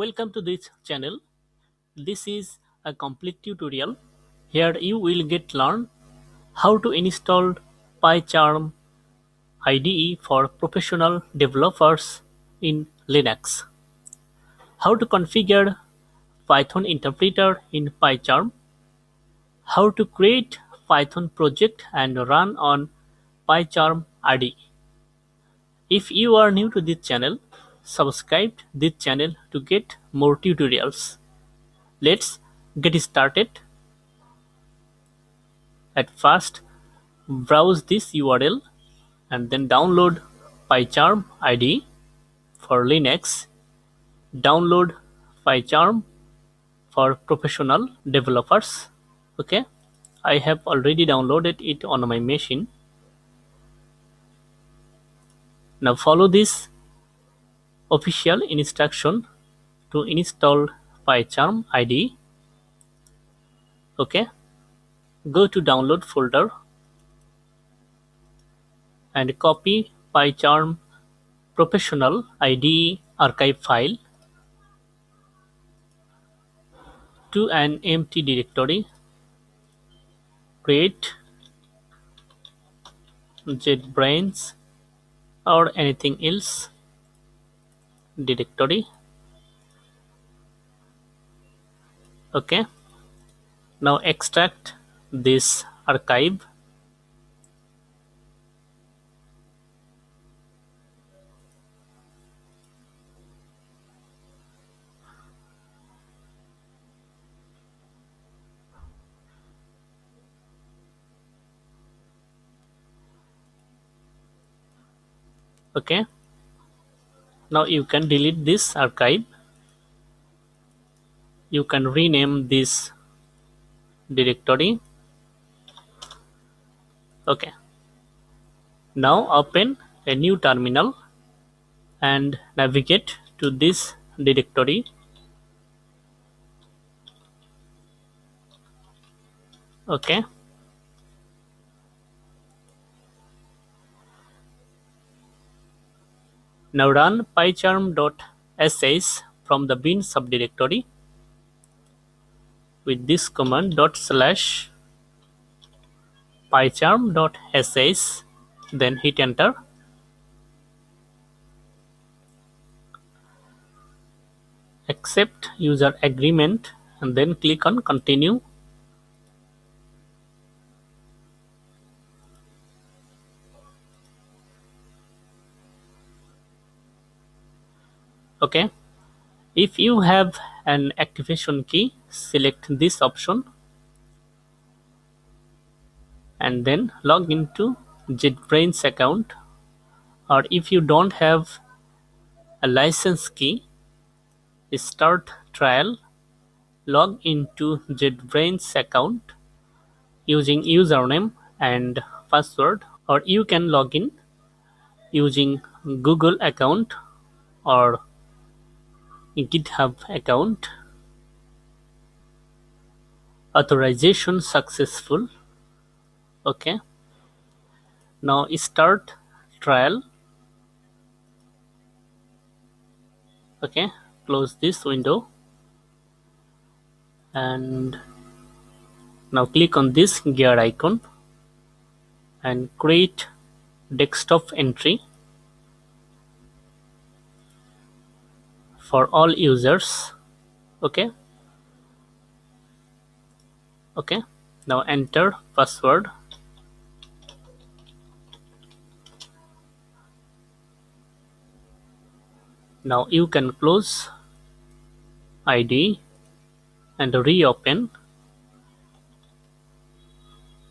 Welcome to this channel. This is a complete tutorial. Here you will get learn how to install PyCharm IDE for professional developers in Linux, how to configure Python interpreter in PyCharm, how to create Python project and run on PyCharm IDE. If you are new to this channel, subscribe this channel to get more tutorials. Let's get started. At first, browse this URL and then download PyCharm IDE for Linux. Download PyCharm for professional developers. Okay, I have already downloaded it on my machine. Now follow this official instruction to install PyCharm IDE. Okay, go to download folder and copy PyCharm professional IDE archive file to an empty directory. Create JetBrains or anything else directory. Okay, now extract this archive. Okay, now you can delete this archive. You can rename this directory. Okay, now open a new terminal and navigate to this directory. Okay, now run pycharm.sh from the bin subdirectory with this command /pycharm.sh, then hit enter. Accept user agreement and then click on continue. Okay, if you have an activation key, select this option and then log into JetBrains account, or if you don't have a license key, start trial. Log into JetBrains account using username and password, or you can log in using Google account or GitHub account. Authorization successful. Okay, now start trial. Okay, close this window and now click on this gear icon and create desktop entry for all users. Okay, okay, now enter password. Now you can close ID and reopen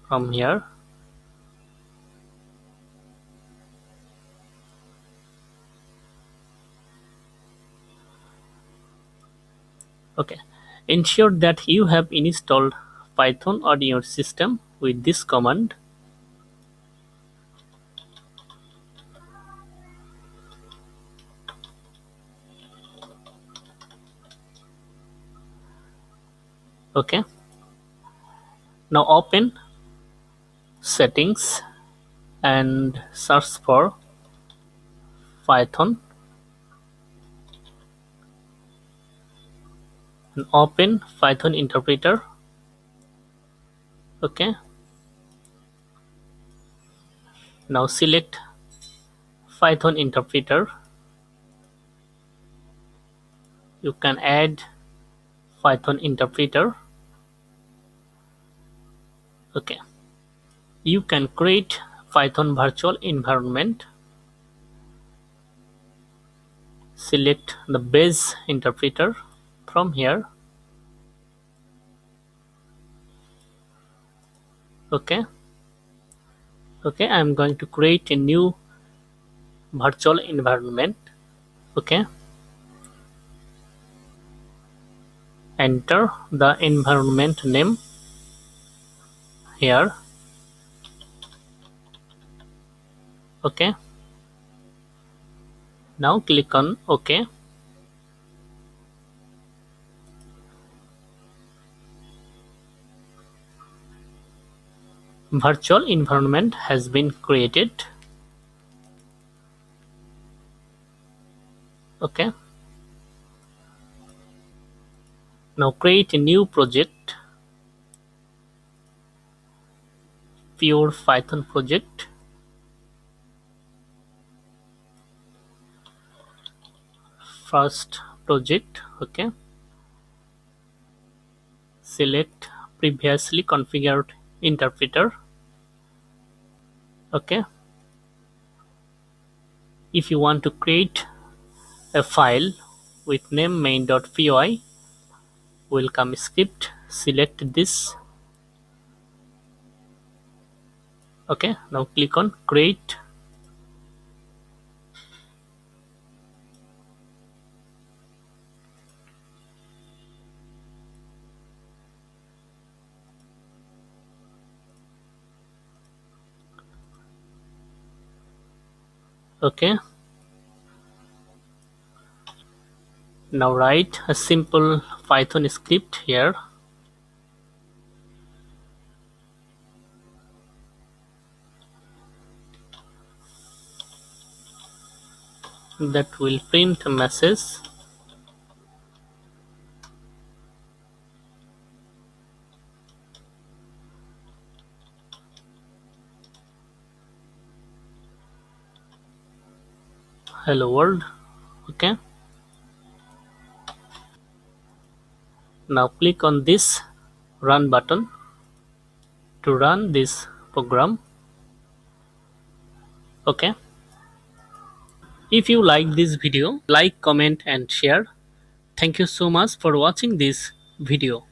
from here. Okay, ensure that you have installed Python on your system with this command. Okay, now open settings and search for Python. and open Python interpreter. Okay, now select Python interpreter. You can add Python interpreter. Okay, you can create Python virtual environment. Select the base interpreter from here. Okay, okay, I'm going to create a new virtual environment. Okay, enter the environment name here. Okay, now click on OK. Virtual environment has been created. Okay, now create a new project, pure Python project. First project. Okay, select previously configured interpreter. Okay, if you want to create a file with name main.py, welcome script, select this. Okay, now click on create. Okay, now write a simple Python script here. That will print a message. Hello world. Okay, now click on this run button to run this program. Okay, if you like this video, like, comment and share. Thank you so much for watching this video.